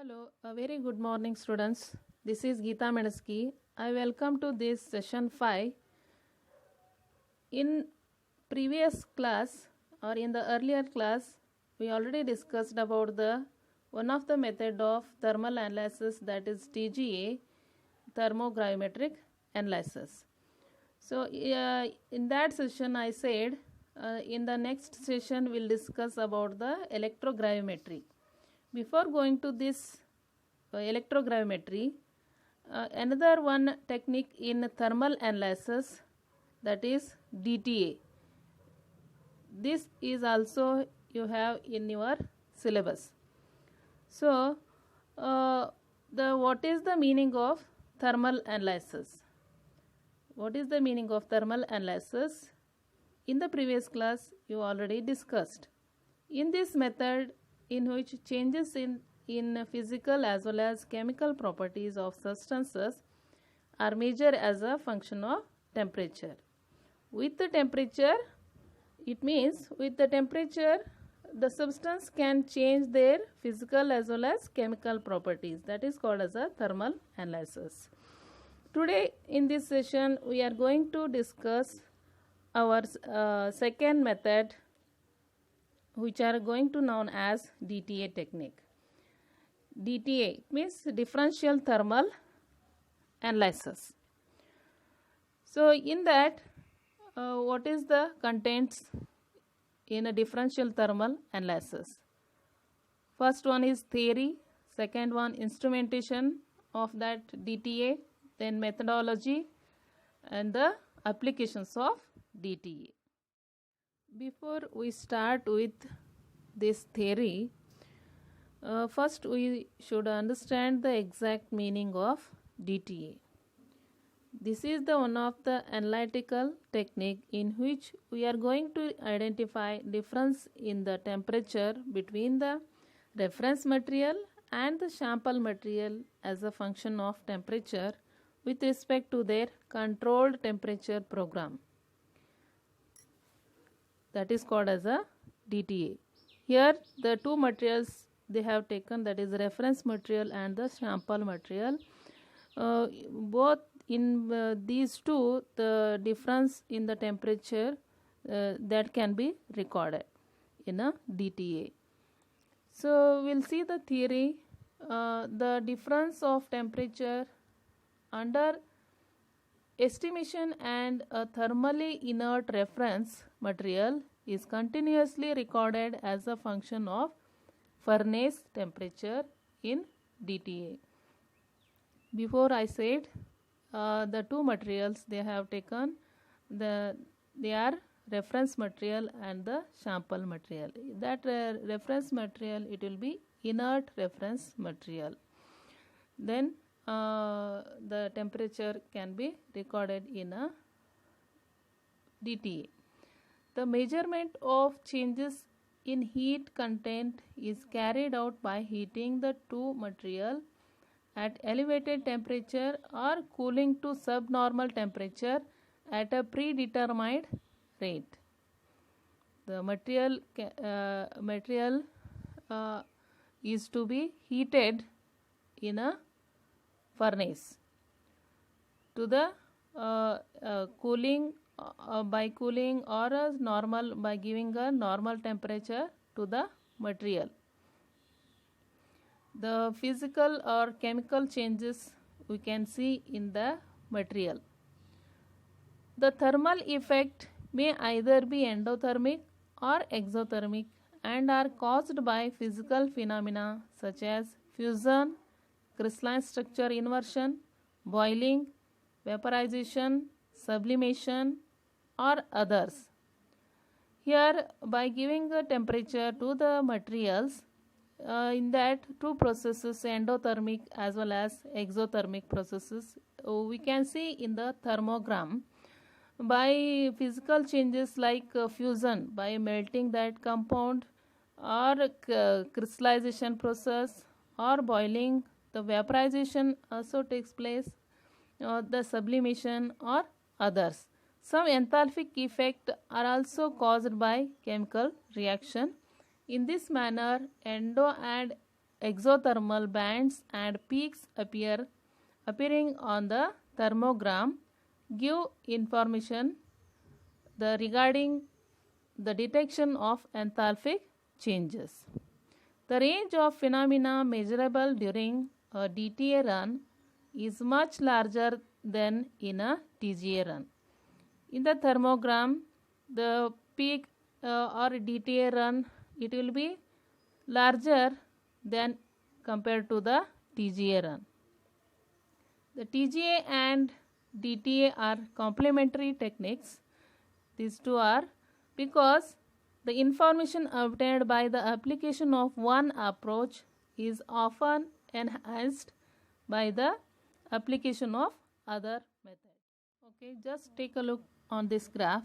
Hello, a very good morning, students. This is Geeta Medeski. I welcome to this session 5. In previous class or in the earlier class, we already discussed about the one of the method of thermal analysis, that is TGA, thermogravimetric analysis. So in that session I said in the next session we'll discuss about the electrogravimetry. Before going to this electrogravimetry, another one technique in thermal analysis, that is DTA. This is also you have in your syllabus. So what is the meaning of thermal analysis? What is the meaning of thermal analysis? In the previous class you already discussed. In this method, in which changes in physical as well as chemical properties of substances are measured as a function of temperature. With the temperature, it means with the temperature the substance can change their physical as well as chemical properties. That is called as a thermal analysis. Today in this session we are going to discuss our second method, which are going to known as DTA technique. DTA means differential thermal analysis. So in that, what is the contents in a differential thermal analysis? First one is theory, second one instrumentation of that DTA, then methodology and the applications of DTA. Before we start with this theory, first we should understand the exact meaning of DTA. This is the one of the analytical technique in which we are going to identify difference in the temperature between the reference material and the sample material as a function of temperature with respect to their controlled temperature program. That is called as a DTA. Here the two materials they have taken, that is reference material and the sample material. Both in these two, the difference in the temperature that can be recorded in a DTA. So we'll see the theory. The difference of temperature under estimation and a thermally inert reference material is continuously recorded as a function of furnace temperature in DTA. Before I said the two materials they have taken, they are reference material and the sample material. That reference material, it will be inert reference material. Then the temperature can be recorded in a DTA. The measurement of changes in heat content is carried out by heating the two material at elevated temperature or cooling to subnormal temperature at a predetermined rate. The material is to be heated in a furnace to the cooling by cooling or a normal by giving a normal temperature to the material. The physical or chemical changes we can see in the material. The thermal effect may either be endothermic or exothermic and are caused by physical phenomena such as fusion, crystalline structure inversion, boiling, vaporization, sublimation or others. Here by giving a temperature to the materials, in that two processes, endothermic as well as exothermic processes, we can see in the thermogram. By physical changes like fusion, by melting that compound, or crystallization process, or boiling, the vaporization also takes place, the sublimation or others. Some enthalpic effect are also caused by chemical reaction. In this manner, endo and exothermal bands and peaks appearing on the thermogram give information regarding the detection of enthalpic changes. The range of phenomena measurable during a DTA run is much larger than in a TGA run. In the thermogram, the peak or DTA run, it will be larger than compared to the TGA run. The TGA and DTA are complementary techniques. These two are because the information obtained by the application of one approach is often enhanced by the application of other method. Okay, just take a look on this graph,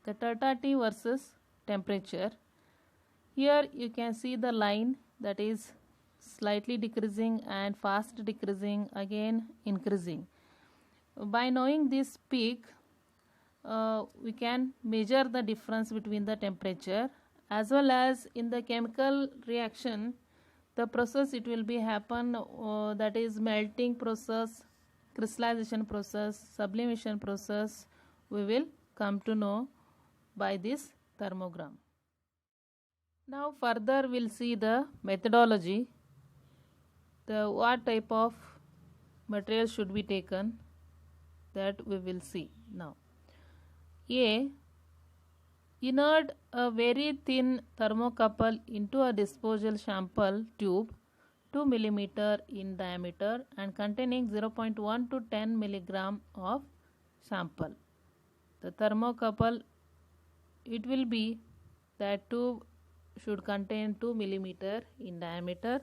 the delta T versus temperature. Here you can see the line that is slightly decreasing and fast decreasing, again increasing. By knowing this peak, we can measure the difference between the temperature, as well as in the chemical reaction the process it will be happen, that is melting process, crystallization process, sublimation process, we will come to know by this thermogram. Now further we'll see the methodology, what type of material should be taken, that we will see now. A. Insert a very thin thermocouple into a disposal sample tube 2 mm in diameter and containing 0.1 to 10 mg of sample. The thermocouple, it will be, that tube should contain 2 mm in diameter.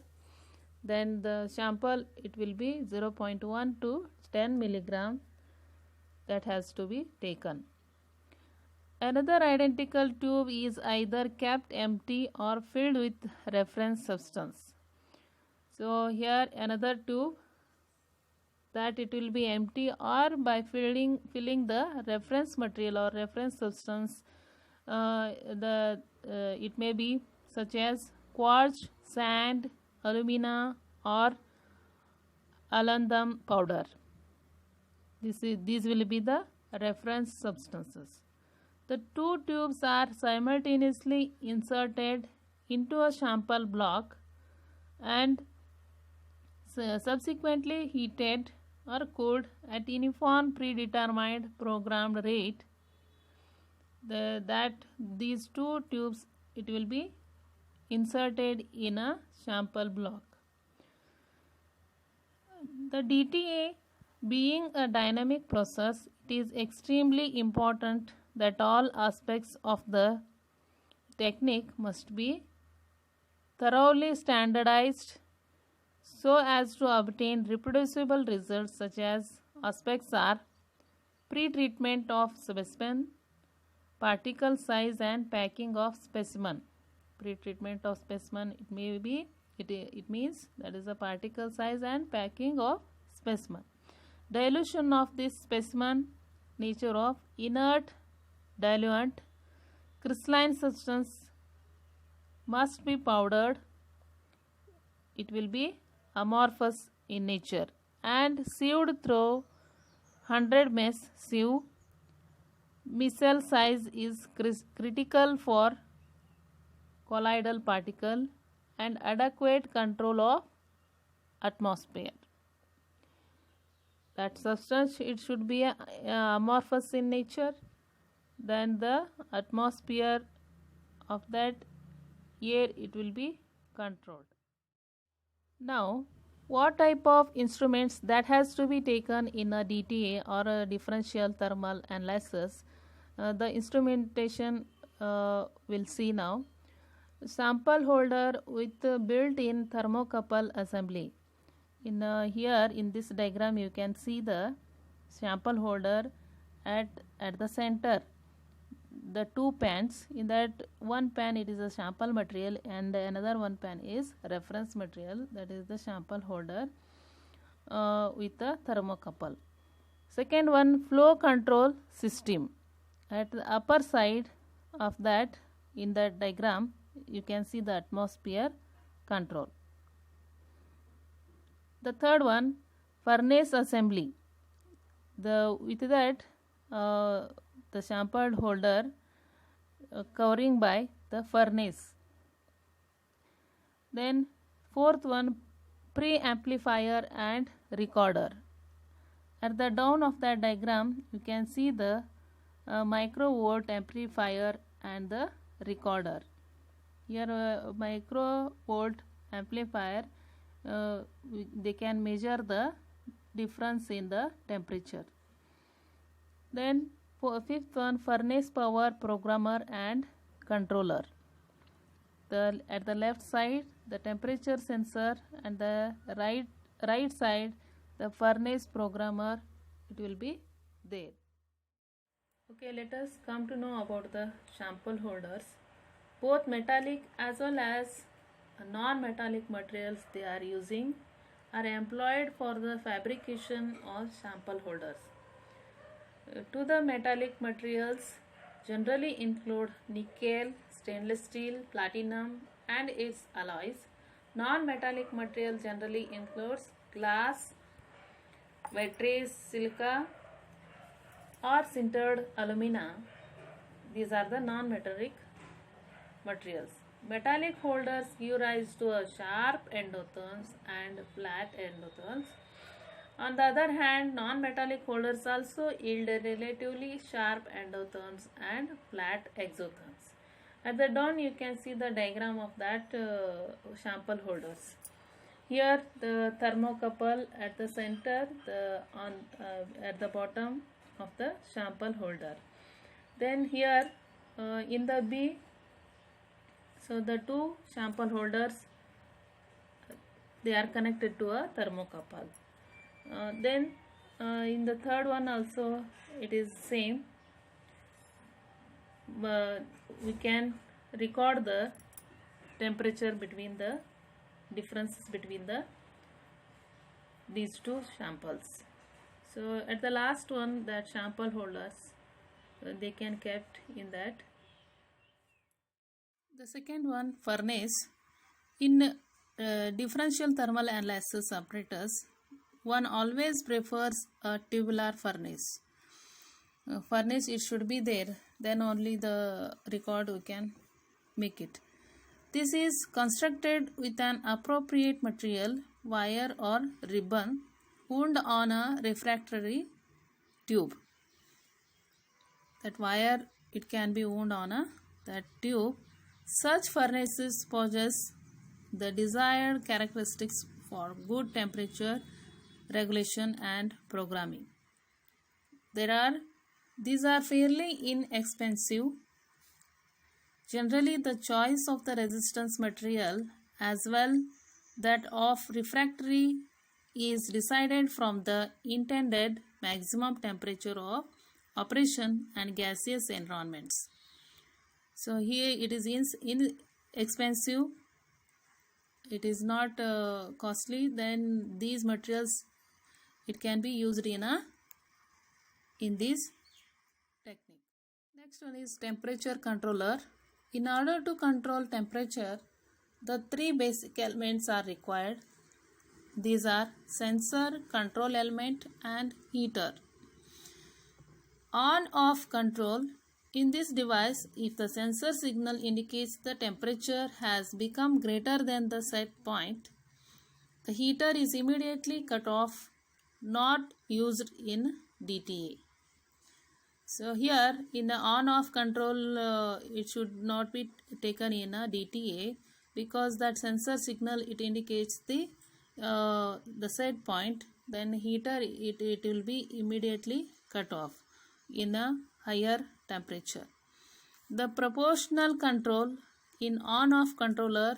Then the sample, it will be 0.1 to 10 mg, that has to be taken. Another identical tube is either kept empty or filled with reference substance. So here another tube, that it will be empty or by filling the reference material or reference substance. It may be such as quartz, sand, alumina or aluminium powder. These will be the reference substances. The two tubes are simultaneously inserted into a sample block and subsequently heated or cooled at uniform predetermined programmed rate. These two tubes, it will be inserted in a sample block. The DTA being a dynamic process, it is extremely important that all aspects of the technique must be thoroughly standardized so as to obtain reproducible results, such as aspects are pre-treatment of specimen, particle size and packing of specimen. Pre-treatment of specimen, it may be, it means that is the particle size and packing of specimen. Dilution of this specimen, nature of inert, diluent, crystalline substance must be powdered, it will be amorphous in nature, and sieved through 100 mesh sieve. Micelle size is critical for colloidal particle and adequate control of atmosphere. That substance, it should be amorphous in nature, then the atmosphere of that air, it will be controlled. Now, what type of instruments that has to be taken in a DTA or a differential thermal analysis? The instrumentation we'll see now. Sample holder with built-in thermocouple assembly. Here in this diagram you can see the sample holder at the center. The two pans, in that one pan it is a sample material and another one pan is reference material, that is the sample holder with the thermocouple. Second one, flow control system. At the upper side of that, in that diagram you can see the atmosphere control. The third one, furnace assembly. With that, the sampled holder covering by the furnace. Then fourth one, pre-amplifier and recorder. At the down of that diagram, you can see the microvolt amplifier and the recorder. Here microvolt amplifier, they can measure the difference in the temperature. Then fifth one, furnace power programmer and controller. At the left side, the temperature sensor, and the right side, the furnace programmer, it will be there. Okay, let us come to know about the sample holders. Both metallic as well as non-metallic materials they are using are employed for the fabrication of sample holders. To the metallic materials generally include nickel, stainless steel, platinum and its alloys. Non-metallic material generally includes glass, vitreous, silica or sintered alumina. These are the non-metallic materials. Metallic holders give rise to a sharp endotherms and flat endotherms. On the other hand, non-metallic holders also yield a relatively sharp endotherms and flat exotherms. At the down you can see the diagram of that sample holders. Here the thermocouple at the center, at the bottom of the sample holder. Then here in the B, so the two sample holders, they are connected to a thermocouple. Then in the third one also it is same. We can record the temperature between the differences between these two samples. So at the last one, that sample holders, they can kept in that. The second one, furnace. In differential thermal analysis apparatus, one always prefers a tubular furnace. Furnace, it should be there, then only the record we can make it. This is constructed with an appropriate material, wire or ribbon, wound on a refractory tube. That wire, it can be wound on that tube. Such furnaces possess the desired characteristics for good temperature regulation and programming. These are fairly inexpensive. Generally, the choice of the resistance material as well that of refractory is decided from the intended maximum temperature of operation and gaseous environments. So here it is inexpensive, it is not costly, then these materials, it can be used in this technique. Next one is temperature controller. In order to control temperature, the three basic elements are required. These are sensor, control element and heater. On-off control. In this device, if the sensor signal indicates the temperature has become greater than the set point, the heater is immediately cut off, not used in DTA. So here in the on-off control, it should not be taken in a DTA because that sensor signal, it indicates the set point. Then heater, it will be immediately cut off in a higher temperature. The proportional control in on-off controller,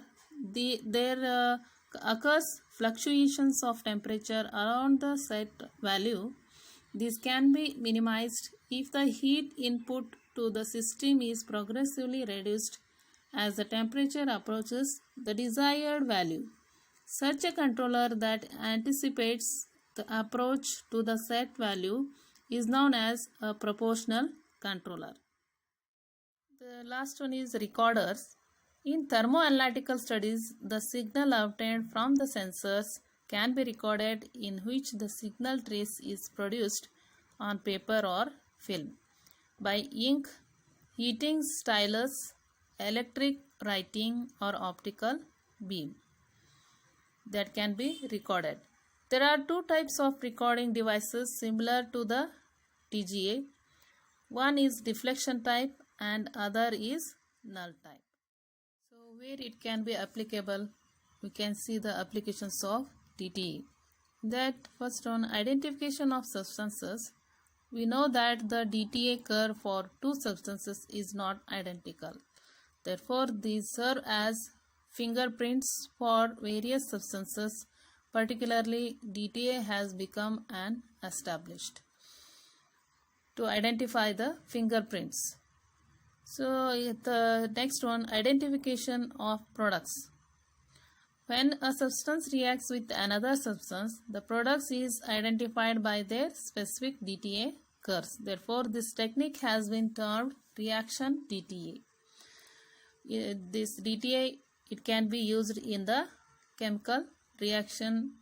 there occurs fluctuations of temperature around the set value. This can be minimized if the heat input to the system is progressively reduced as the temperature approaches the desired value. Such a controller that anticipates the approach to the set value is known as a proportional controller. The last one is recorders. In thermoanalytical studies, the signal obtained from the sensors can be recorded in which the signal trace is produced on paper or film by ink, heating stylus, electric writing or optical beam that can be recorded. There are two types of recording devices similar to the TGA. One is deflection type and other is null type. So where it can be applicable, we can see the applications of DTA. That first, on identification of substances, we know that the DTA curve for two substances is not identical. Therefore, these serve as fingerprints for various substances. Particularly, DTA has become an established to identify the fingerprints. So, the next one, identification of products. When a substance reacts with another substance, the products is identified by their specific DTA curves. Therefore, this technique has been termed reaction DTA. This DTA, it can be used in the chemical reaction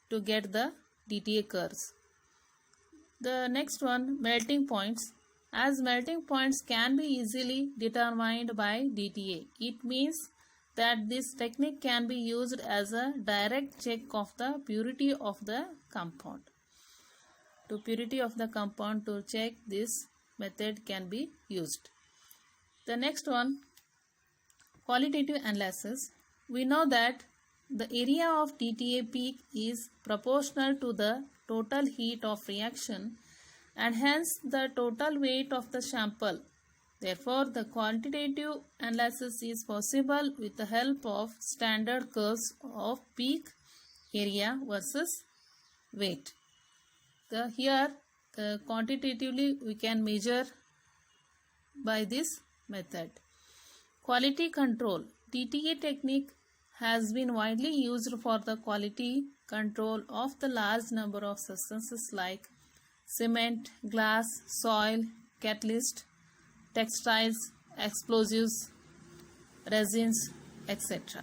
to get the DTA curves. The next one, melting points. As melting points can be easily determined by DTA, it means that this technique can be used as a direct check of the purity of the compound. To purity of the compound to check, this method can be used. The next one, qualitative analysis. We know that the area of DTA peak is proportional to the total heat of reaction and hence the total weight of the sample. Therefore, the quantitative analysis is possible with the help of standard curves of peak, area versus weight. Here, quantitatively we can measure by this method. Quality control. DTA technique has been widely used for the quality control of the large number of substances like cement, glass, soil, catalyst, textiles, explosives, resins, etc.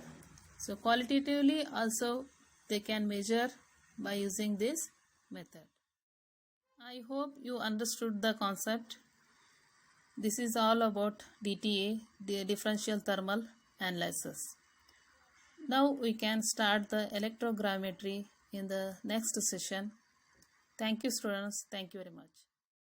So qualitatively also they can measure by using this method. I hope you understood the concept. This is all about DTA, the differential thermal analysis. Now we can start the electrogrammetry in the next session. Thank you students. Thank you very much.